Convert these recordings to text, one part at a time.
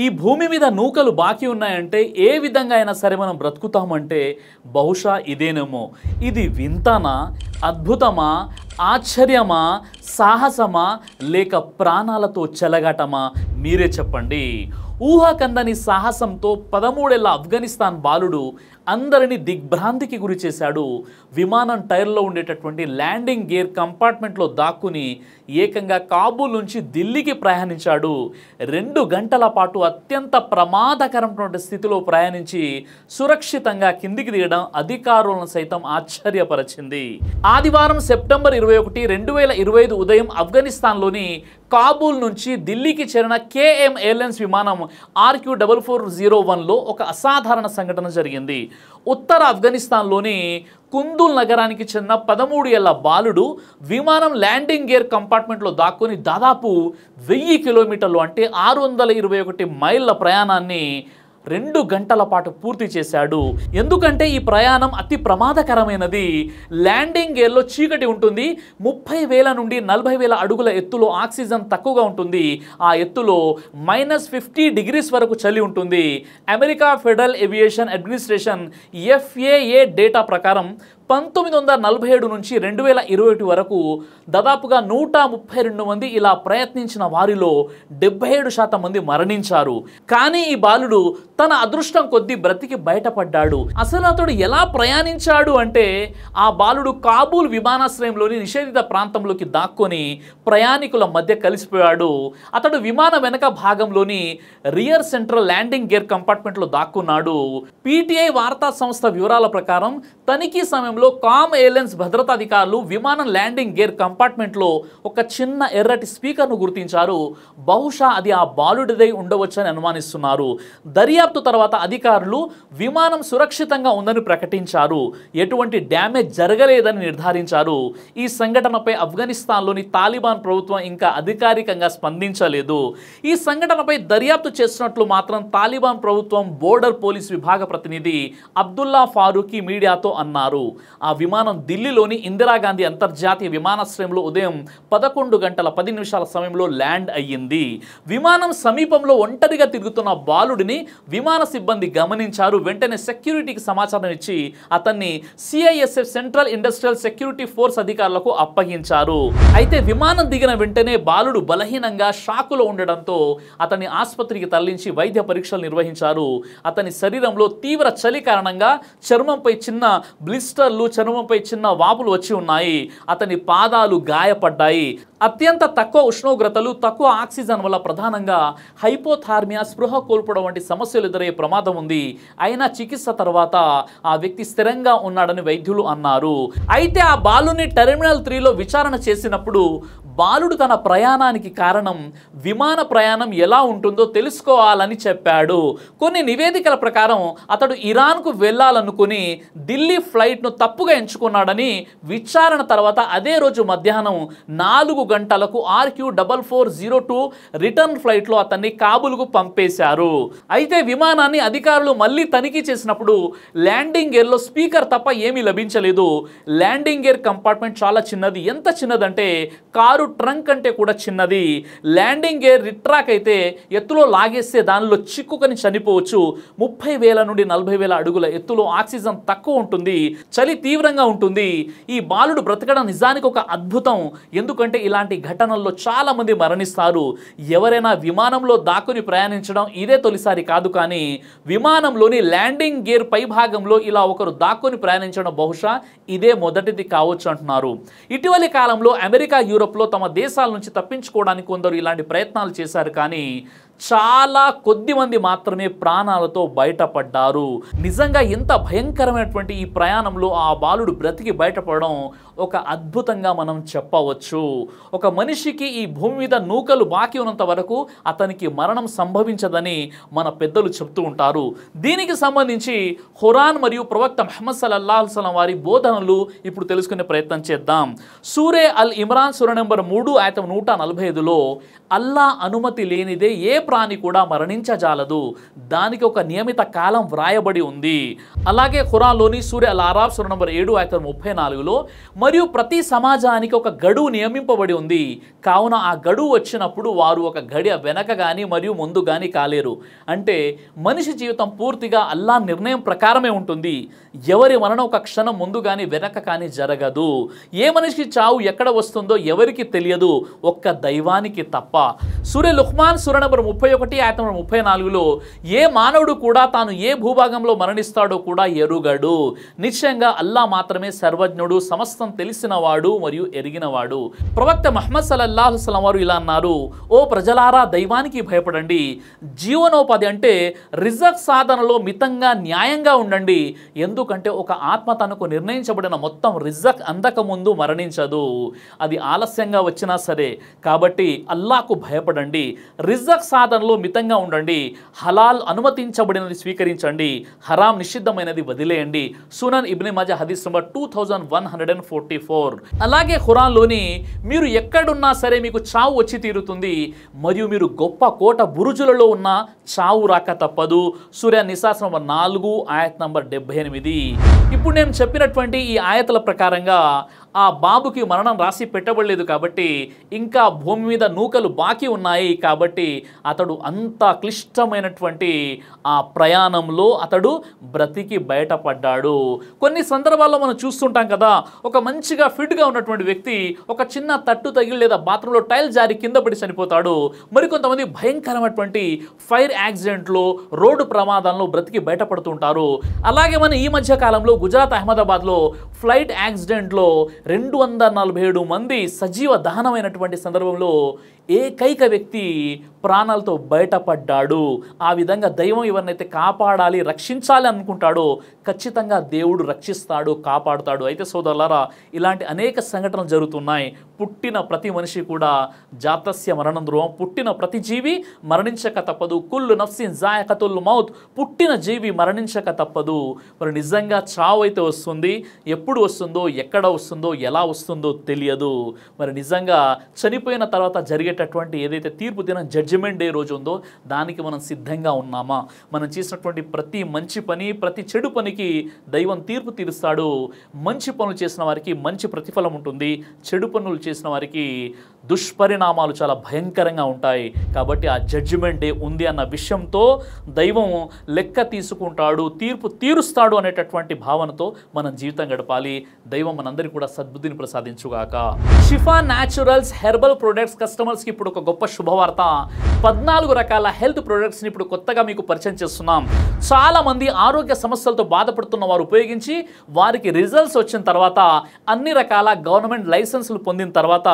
ఈ భూమి మీద నూకలు బాకీ ఉన్నాయంటే ఏ విధంగా అయినా సరే మనం బ్రతుకుతామంటే బహుశా ఇదేనేమో. ఇది వింతనా, అద్భుతమా, ఆశ్చర్యమా, సాహసమా, లేక ప్రాణాలతో చెలగాటమా? మీరే చెప్పండి. ఊహాకందని సాహసంతో 13 ఏళ్ల ఆఫ్ఘనిస్తాన్ బాలుడు అందరినీ దిగ్భ్రాంతికి గురి చేశాడు. విమానం టైర్లో ఉండేటటువంటి ల్యాండింగ్ గేర్ కంపార్ట్మెంట్లో దాక్కుని ఏకంగా కాబూల్ నుంచి ఢిల్లీకి ప్రయాణించాడు. 2 గంటల పాటు అత్యంత ప్రమాదకరమైనటువంటి స్థితిలో ప్రయాణించి సురక్షితంగా కిందికి దిగడం అధికారులను సైతం ఆశ్చర్యపరిచింది. ఆదివారం సెప్టెంబర్ 21, 2025 ఉదయం ఆఫ్ఘనిస్తాన్లోని కాబూల్ నుంచి ఢిల్లీకి చేరిన KM ఎయిర్లైన్స్ విమానం RQ4401లో ఒక అసాధారణ సంఘటన జరిగింది. ఉత్తర ఆఫ్ఘనిస్తాన్లోని కుందుల్ నగరానికి చెందిన 13 ఏళ్ల బాలుడు విమానం ల్యాండింగ్ గేర్ కంపార్ట్మెంట్లో దాక్కుని దాదాపు 1000 కిలోమీటర్లు అంటే 621 మైళ్ళ ప్రయాణాన్ని 2 గంటల పాటు పూర్తి చేశాడు. ఎందుకంటే ఈ ప్రయాణం అతి ప్రమాదకరమైనది. ల్యాండింగ్ గేర్లో చీకటి ఉంటుంది. 30,000 నుండి 40,000 అడుగుల ఎత్తులో ఆక్సిజన్ తక్కువగా ఉంటుంది. ఆ ఎత్తులో -50 డిగ్రీస్ వరకు చలి ఉంటుంది. America federal aviation administration FAA data ప్రకారం 1947 నుంచి 2021 వరకు దాదాపుగా 132 మంది ఇలా ప్రయత్నించిన వారిలో 77% మంది మరణించారు. కానీ ఈ బాలుడు తన అదృష్టం కొద్దీ బ్రతికి బయటపడ్డాడు. అసలు అతడు ఎలా ప్రయాణించాడు అంటే ఆ బాలుడు కాబూల్ విమానాశ్రయంలోని నిషేధిత ప్రాంతంలోకి దాక్కొని ప్రయాణికుల మధ్య కలిసిపోయాడు. అతడు విమానం వెనక భాగంలోని రియర్ సెంట్రల్ ల్యాండింగ్ గేర్ కంపార్ట్మెంట్లో దాక్కున్నాడు. PTI వార్తా సంస్థ వివరాల ప్రకారం తనిఖీ సమయంలో కామ్ ఎయిర్లైన్స్ భద్రతాధికారులు విమానం ల్యాండింగ్ గేర్ కంపార్ట్మెంట్లో ఒక చిన్న ఎర్రటి స్పీకర్ను గుర్తించారు. బహుశా అది ఆ బాలుడిదై ఉండవచ్చని అనుమానిస్తున్నారు. దర్యాప్తు తర్వాత అధికారులు విమానం సురక్షితంగా ఉందని ప్రకటించారు. ఎటువంటి డ్యామేజ్ జరగలేదని నిర్ధారించారు. ఈ సంఘటనపై ఆఫ్ఘనిస్తాన్లోని తాలిబాన్ ప్రభుత్వం ఇంకా అధికారికంగా స్పందించలేదు. ఈ సంఘటనపై దర్యాప్తు చేస్తున్నట్లు మాత్రం తాలిబాన్ ప్రభుత్వం బోర్డర్ పోలీస్ విభాగ ప్రతినిధి అబ్దుల్లా ఫారూఖీ మీడియాతో అన్నారు. ఆ విమానం ఢిల్లీలోని ఇందిరాగాంధీ అంతర్జాతీయ విమానాశ్రయంలో ఉదయం 11 గంటల 10 నిమిషాల సమయంలో ల్యాండ్ అయ్యింది. విమానం సమీపంలో ఒంటరిగా తిరుగుతున్న బాలుడిని విమాన సిబ్బంది గమనించారు. వెంటనే సెక్యూరిటీకి సమాచారం ఇచ్చి అతన్ని CISF central industrial security force అధికారులకు అప్పగించారు. అయితే విమానం దిగిన వెంటనే బాలుడు బలహీనంగా షాకులో ఉండడంతో అతన్ని ఆసుపత్రికి తరలించి వైద్య పరీక్షలు నిర్వహించారు. అతని శరీరంలో తీవ్ర చలి కారణంగా చర్మంపై చిన్న బ్లిస్టర్లు, చర్మంపై చిన్న వాపులు వచ్చి ఉన్నాయి. అతని పాదాలు గాయపడ్డాయి. అత్యంత తక్కువ ఉష్ణోగ్రతలు, తక్కువ ఆక్సిజన్ వల్ల ప్రధానంగా హైపోథార్మియా, స్పృహ కోల్పోవడం వంటి సమస్యలు ఎదురయ్యే ప్రమాదం ఉంది. అయినా చికిత్స తర్వాత ఆ వ్యక్తి స్థిరంగా ఉన్నాడని వైద్యులు అన్నారు. అయితే ఆ బాలుని టెర్మినల్ 3లో విచారణ చేసినప్పుడు బాలుడు తన ప్రయాణానికి కారణం విమాన ప్రయాణం ఎలా ఉంటుందో తెలుసుకోవాలని చెప్పాడు. కొన్ని నివేదికల ప్రకారం అతడు ఇరాన్కు వెళ్ళాలనుకుని ఢిల్లీ ఫ్లైట్ను తప్పుగా ఎంచుకున్నాడని విచారణ తర్వాత అదే రోజు మధ్యాహ్నం 4 గంటలకు RQ4402 రిటర్న్ ఫ్లైట్లో అతన్ని కాబూల్కు పంపేశారు. అయితే విమానాన్ని అధికారులు మళ్ళీ తనిఖీ చేసినప్పుడు ల్యాండింగ్ గేర్లో స్పీకర్ తప్ప ఏమీ లభించలేదు. ల్యాండింగ్ గేర్ కంపార్ట్మెంట్ చాలా చిన్నది. ఎంత చిన్నదంటే కారు ట్రంక్ అంటే కూడా చిన్నది. ల్యాండింగ్ గేర్ రిట్రాక్ అయితే ఎత్తులో లాగేస్తే దానిలో చిక్కుకొని చనిపోవచ్చు. 30,000 నుండి 40,000 అడుగుల ఎత్తులో ఆక్సిజన్ తక్కువ ఉంటుంది. చలి తీవ్రంగా ఉంటుంది. ఈ బాలుడు బ్రతకడం నిజానికి ఒక అద్భుతం. ఎందుకంటే ఇలాంటి ఘటనల్లో చాలా మంది మరణిస్తారు. ఎవరైనా విమానంలో దాక్కుని ప్రయాణించడం ఇదే తొలిసారి కాదు. కానీ విమానంలోని ల్యాండింగ్ గేర్ పై భాగంలో ఇలా ఒకరు దాక్కుని ప్రయాణించడం బహుశా ఇదే మొదటిది కావచ్చు అంటున్నారు. ఇటీవలి కాలంలో అమెరికా, యూరోప్లో తమ దేశాల నుంచి తప్పించుకోవడానికి కొందరు ఇలాంటి ప్రయత్నాలు చేశారు. కానీ చాలా కొద్ది మంది మాత్రమే ప్రాణాలతో బయటపడ్డారు. నిజంగా ఎంత భయంకరమైనటువంటి ఈ ప్రయాణంలో ఆ బాలుడు బ్రతికి బయటపడడం ఒక అద్భుతంగా మనం చెప్పవచ్చు. ఒక మనిషికి ఈ భూమి మీద నూకలు బాకీ ఉన్నంత వరకు అతనికి మరణం సంభవించదని మన పెద్దలు చెప్తూ ఉంటారు. దీనికి సంబంధించి ఖురాన్ మరియు ప్రవక్త ముహమ్మద్ సల్లల్లాహు అలైహి వసల్లం వారి బోధనలు ఇప్పుడు తెలుసుకునే ప్రయత్నం చేద్దాం. సూరే అల్ ఇమ్రాన్ సూర నెంబర్ 3 ఆయతం 145లో అల్లా అనుమతి లేనిదే ఏ ప్రాణి కూడా మరణించజాలదు, దానికి ఒక నియమిత కాలం వ్రాయబడి ఉంది. అలాగే ఖురాన్లోని సూర అల్ అరాఫ్ సూర నంబర్ 7 ఆయత 34లో మరియు ప్రతి సమాజానికి ఒక గడువు నియమింపబడి ఉంది, కావున ఆ గడువు వచ్చినప్పుడు వారు ఒక గడియ వెనక గాని మరియు ముందు గాని కాలేరు. అంటే మనిషి జీవితం పూర్తిగా అల్లా నిర్ణయం ప్రకారమే ఉంటుంది. ఎవరి మరణం ఒక క్షణం ముందు గాని వెనక కానీ జరగదు. ఏ మనిషికి చావు ఎక్కడ వస్తుందో ఎవరికి తెలియదు, ఒక్క దైవానికి తప్ప. సూర లుఖ్మాన్ సూర నంబర్ 31 ఆయత 34లో ఏ మానవుడు కూడా తాను ఏ భూభాగంలో మరణిస్తాడో కూడా ఎరుగడు. నిశ్చయంగా అల్లా మాత్రమే సర్వజ్ఞుడు, సమస్తం తెలిసినవాడు మరియు ఎరిగినవాడు. ప్రవక్త ముహమ్మద్ సల్లల్లాహు అలైహి వసల్లం వారు ఇలా అన్నారు, ఓ ప్రజలారా, దైవానికి భయపడండి. జీవనోపాధి అంటే రిజక్ సాధనలో మితంగా న్యాయంగా ఉండండి. ఎందుకంటే ఒక ఆత్మ తనకు నిర్ణయించబడిన మొత్తం రిజక్ అందక ముందు మరణించదు, అది ఆలస్యంగా వచ్చినా సరే. కాబట్టి అల్లాహకు భయపడండి. రిజక్ సాధనలో మితంగా ఉండండి. హలాల్ అనుమతించబడినది స్వీకరించండి, హరాం నిషిద్ధమైనది వదిలేయండి. సునన్ ఇబ్న్ మాజా హదీస్ నంబర్ 2144. అలాగే ఖురాన్లోని మీరు ఎక్కడున్నా సరే మీకు చావు వచ్చి తీరుతుంది మరియు మీరు గొప్ప కోట బురుజులలో ఉన్న చావు రాక తప్పదు. సూర నిసా నంబర్ 4 ఆయత్ నంబర్ 78. ఇప్పుడు నేను చెప్పినటువంటి ఈ ఆయతల ప్రకారంగా ఆ బాబుకి మరణం రాసి పెట్టబడలేదు కాబట్టి, ఇంకా భూమి మీద నూకలు బాకీ ఉన్నాయి కాబట్టి అతడు అంత క్లిష్టమైనటువంటి ఆ ప్రయాణంలో అతడు బ్రతికి బయటపడ్డాడు. కొన్ని సందర్భాల్లో మనం చూస్తుంటాం కదా, ఒక మంచిగా ఫిట్గా ఉన్నటువంటి వ్యక్తి ఒక చిన్న తట్టు తగిలి లేదా బాత్రూంలో టైల్ జారి కింద పడి చనిపోతాడు. మరికొంతమంది భయంకరమైనటువంటి ఫైర్ యాక్సిడెంట్లో, రోడ్డు ప్రమాదాల్లో బ్రతికి బయటపడుతుంటారు. అలాగే మనం ఈ మధ్య కాలంలో గుజరాత్ అహ్మదాబాద్లో ఫ్లైట్ యాక్సిడెంట్లో 247 మంది సజీవ దహనమైనటువంటి సందర్భంలో ఏకైక వ్యక్తి ప్రాణాలతో బయటపడ్డాడు. ఆ విధంగా దైవం ఎవరినైతే కాపాడాలి, రక్షించాలి అనుకుంటాడో ఖచ్చితంగా దేవుడు రక్షిస్తాడు, కాపాడుతాడు. అయితే సోదరులారా, ఇలాంటి అనేక సంఘటనలు జరుగుతున్నాయి. పుట్టిన ప్రతి మనిషి కూడా జాతస్య మరణం ధ్రువం, పుట్టిన ప్రతి జీవి మరణించక తప్పదు. కుల్లు నఫ్సిన్ జాయకతుల్ మౌత్, పుట్టిన జీవి మరణించక తప్పదు. మరి నిజంగా చావు అయితే వస్తుంది, ఎప్పుడు వస్తుందో, ఎక్కడ వస్తుందో, ఎలా వస్తుందో తెలియదు. మరి నిజంగా చనిపోయిన తర్వాత జరిగేటటువంటి ఏదైతే తీర్పు దినం జడ్జిమెంట్ డే రోజు ఉందో దానికి మనం సిద్ధంగా ఉన్నామా? మనం చేసినటువంటి ప్రతి మంచి పని, ప్రతి చెడు పనికి దైవం తీర్పు తీరుస్తాడు. మంచి పనులు చేసిన వారికి మంచి ప్రతిఫలం ఉంటుంది, చెడు పనులు చేసిన వారికి దుష్పరిణామాలు చాలా భయంకరంగా ఉంటాయి. కాబట్టి ఆ జడ్జిమెంట్ డే ఉంది అన్న విషయంతో దైవం లెక్క తీసుకుంటాడు, తీర్పు తీరుస్తాడు అనేటటువంటి భావనతో మనం జీవితం గడపాలి. దైవం మనందరికీ కూడా సద్బుద్ధిని ప్రసాదించుగాక. షిఫా న్యాచురల్స్ హెర్బల్ ప్రొడక్ట్స్ కస్టమర్స్కి ఇప్పుడు ఒక గొప్ప శుభవార్త. 14 రకాల హెల్త్ ప్రొడక్ట్స్ని ఇప్పుడు కొత్తగా మీకు పరిచయం చేస్తున్నాం. చాలా మంది ఆరోగ్య సమస్యలతో బాధపడుతున్న వారు ఉపయోగించి వారికి రిజల్ట్స్ వచ్చిన తర్వాత, అన్ని రకాల గవర్నమెంట్ లైసెన్సులు పొందిన తర్వాత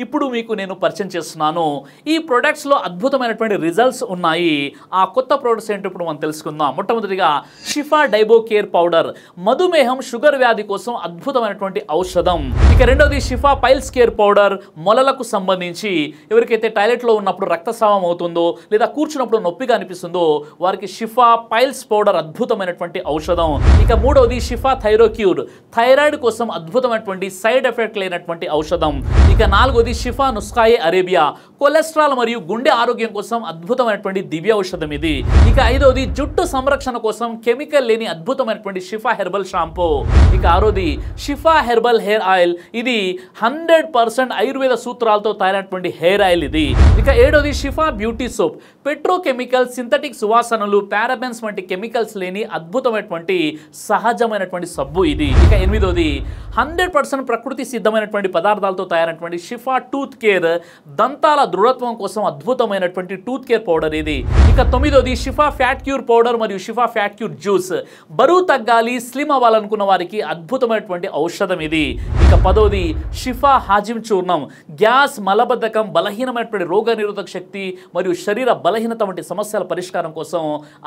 ఇప్పుడు మీకు నేను పరిచయం చేస్తున్నాను. ఈ ప్రొడక్ట్స్లో అద్భుతమైనటువంటి రిజల్ట్స్ ఉన్నాయి. ఆ కొత్త ప్రొడక్ట్స్ ఏంటో ఇప్పుడు మనం తెలుసుకుందాం. మొట్టమొదటిగా షిఫా డైబో కేర్ పౌడర్, మధుమేహం, షుగర్ వ్యాధి కోసం అద్భుతమైనటువంటి ఔషధం. ఇక రెండవది షిఫా పైల్స్ కేర్ పౌడర్, మొలలకు సంబంధించి ఎవరికైతే టాయిలెట్లో ఉన్నప్పుడు రక్తస్రావం అవుతుందో లేదా కూర్చున్నప్పుడు నొప్పిగా అనిపిస్తుందో వారికి షిఫా పైల్స్ పౌడర్ అద్భుతమైనటువంటి ఔషధం. ఇక మూడవది షిఫా థైరోక్యూర్, థైరాయిడ్ కోసం అద్భుతమైనటువంటి సైడ్ ఎఫెక్ట్ లేనటువంటి ఔషధం. ఇక నాలుగోది షిఫా నుస్ఖాయే అరేబియా, కొలెస్ట్రాల్ మరియు గుండె ఆరోగ్యం కోసం అద్భుతమైనటువంటి దివ్య ఔషధం ఇది. ఇక ఐదవది జుట్టు సంరక్షణ కోసం కెమికల్ లేని అద్భుతమైనటువంటి షిఫా హెర్బల్ షాంపూ. ఇక ఆరోది షిఫా హెర్బల్ హెయిర్ ఆయిల్, ఇది 100% ఆయుర్వేద సూత్రాలతో తయారైనటువంటి హెయిర్ ఆయిల్ ఇది. ఇక ఏడోది Shifa beauty soap, petrochemical, synthetic సువాసనలు, పారాబెన్స్ వంటి కెమికల్స్ లేని అద్భుతమైనటువంటి సహజమైనటువంటి సబ్బు ఇది. ఇక ఎనిమిదోది 100% ప్రకృతి సిద్ధమైనటువంటి పదార్థాలతో తయారైనటువంటి షిఫా టూత్ కేర్, దంతాల దృఢత్వం కోసం అద్భుతమైనటువంటి టూత్ కేర్ పౌడర్ ఇది. ఇక తొమ్మిదోది షిఫా ఫ్యాట్ క్యూర్ పౌడర్ మరియు షిఫా ఫ్యాట్ క్యూర్ జ్యూస్, బరువు తగ్గాలి, స్లిమ్ అవ్వాలనుకున్న వారికి అద్భుతమైనటువంటి ఔషధం ఇది. ఇక పదోది షిఫా హాజిమ్ చూర్ణం, గ్యాస్, మలబద్ధకం, బలహీనమైనటువంటి రోగ నిరోధక శక్తి మరియు శరీర బలహీనత వంటి సమస్యల పరిష్కారం కోసం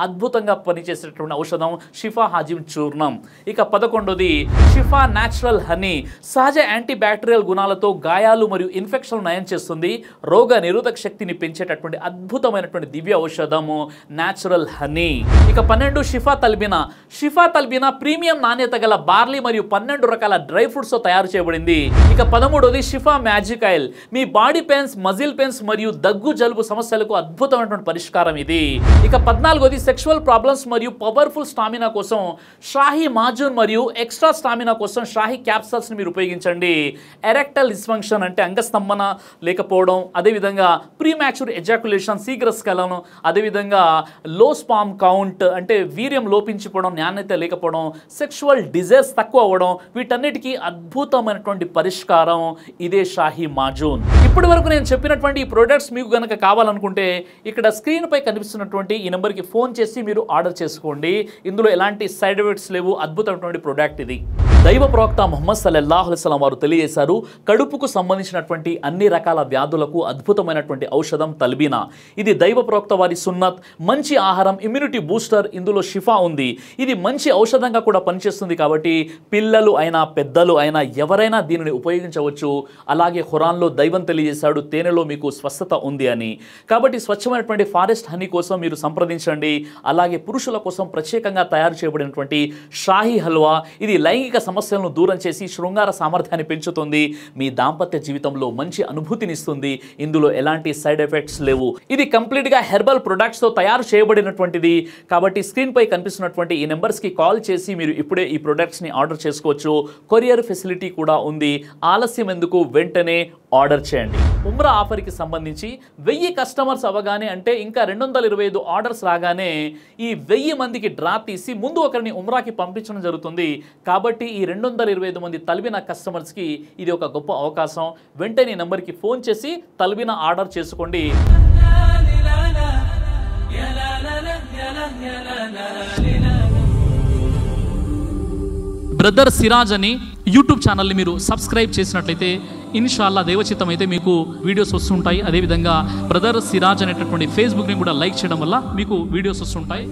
అద్భుతంగా పనిచేసేటటువంటి ఔషధం షిఫా హాజిమ్ చూర్ణం. ఇక 11వది షిఫా న్యాచురల్ హనీ, సహజ యాంటీ బ్యాక్టీరియల్ గుణాలతో గాయాలు మరియు ఇన్ఫెక్షన్లు నయం చేస్తుంది, రోగ నిరోధక శక్తిని పెంచేటటువంటి అద్భుతమైనటువంటి దివ్య ఔషధము న్యాచురల్ హనీ. ఇక 12 షిఫా తల్బినా, షిఫా తల్బినా ప్రీమియం నాణ్యత గల బార్లీ మరియు 12 రకాల డ్రై ఫ్రూట్స్ తో తయారు చేయబడింది. ఇక 13వది షిఫా మ్యాజిక్ ఆయిల్, మీ body pains, muscle muscle pains మరియు దగ్గు జలుబు సమస్యలకు అద్భుతమైనటువంటి పరిష్కారం ఇది. ఇక 14వది సెక్షువల్ ప్రాబ్లమ్స్ మరియు పవర్ఫుల్ స్టామినా కోసం షాహీ మాజూన్ మరియు ఎక్స్ట్రా స్టామినా కోసం షాహీ క్యాప్సల్స్ని మీరు ఉపయోగించండి. ఎరెక్టల్ డిస్ఫంక్షన్ అంటే అంగస్తంభన లేకపోవడం, అదేవిధంగా ప్రీమాచ్యూర్ ఎజాకులేషన్ శీఘ్రస్ఖలనం, అదేవిధంగా లో స్పామ్ కౌంట్ అంటే వీర్యం లోపించిపోవడం, నాణ్యత లేకపోవడం, సెక్షువల్ డిజైర్స్ తక్కువ అవ్వడం, వీటన్నిటికీ అద్భుతమైనటువంటి పరిష్కారం ఇదే షాహీ మాజూన్. ఇప్పటి వరకు నేను చెప్పినటువంటి ఈ ప్రొడక్ట్స్ మీకు గనక కావాలనుకుంటే ఇక్కడ స్క్రీన్ పై కనిపిస్తున్నటువంటి ఈ నెంబర్కి ఫోన్ చేసి మీరు ఆర్డర్ చేసుకోండి. ఇందులో ఎలాంటి సైడ్ ఎఫెక్ట్స్ లేవు. అద్భుతమైనటువంటి ప్రొడక్ట్ ఇది. దైవ ప్రవక్త ముహమ్మద్ సల్లల్లాహు అలైహి వసల్లం వారు తెలియజేశారు, కడుపుకు సంబంధించినటువంటి అన్ని రకాల వ్యాధులకు అద్భుతమైనటువంటి ఔషధం తల్బీనా. ఇది దైవ ప్రవక్త వారి సున్నత్, మంచి ఆహారం, ఇమ్యూనిటీ బూస్టర్, ఇందులో షిఫా ఉంది. ఇది మంచి ఔషధంగా కూడా పనిచేస్తుంది కాబట్టి పిల్లలు అయినా పెద్దలు అయినా ఎవరైనా దీనిని ఉపయోగించవచ్చు. అలాగే ఖురాన్లో దైవం తెలియజేశాడు, తేనెలో మీకు స్వస్థత ఉంది అని. కాబట్టి స్వచ్ఛమైనటువంటి ఫారెస్ట్ హనీ కోసం మీరు సంప్రదించండి. అలాగే పురుషుల కోసం ప్రత్యేకంగా తయారు చేయబడినటువంటి షాహీ హల్వా, ఇది లైంగిక సమస్యలను దూరం చేసి శృంగార సామర్థ్యాన్ని పెంచుతుంది, మీ దాంపత్య జీవితంలో మంచి అనుభూతినిస్తుంది. ఇందులో ఎలాంటి సైడ్ ఎఫెక్ట్స్ లేవు. ఇది కంప్లీట్గా హెర్బల్ ప్రొడక్ట్స్తో తయారు చేయబడినటువంటిది. కాబట్టి స్క్రీన్ పై కనిపిస్తున్నటువంటి ఈ నెంబర్స్కి కాల్ చేసి మీరు ఇప్పుడే ఈ ప్రొడక్ట్స్ని ఆర్డర్ చేసుకోవచ్చు. కొరియర్ ఫెసిలిటీ కూడా ఉంది. ఆలస్యం ఎందుకు, వెంటనే ఆర్డర్ చేయండి. ఉమ్రా ఆఫర్కి సంబంధించి 1000 కస్టమర్స్ అవ్వగానే అంటే ఇంకా 225 ఆర్డర్స్ రాగానే ఈ 1000 మందికి డ్రా తీసి ముందు ఒకరిని ఉమ్రాకి పంపించడం జరుగుతుంది. కాబట్టి ఈ 225 మంది తల్బీనా కస్టమర్స్కి ఇది ఒక గొప్ప అవకాశం. వెంటనే ఈ నెంబర్కి ఫోన్ చేసి తల్బీనా ఆర్డర్ చేసుకోండి. బ్రదర్ సిరాజ్ అని యూట్యూబ్ ఛానల్ని మీరు సబ్స్క్రైబ్ చేసినట్లయితే ఇన్షాల్లా దేవచిత్తం అయితే మీకు వీడియోస్ వస్తుంటాయి. అదేవిధంగా బ్రదర్ సిరాజ్ అనేటటువంటి ఫేస్బుక్ని కూడా లైక్ చేయడం వల్ల మీకు వీడియోస్ వస్తుంటాయి.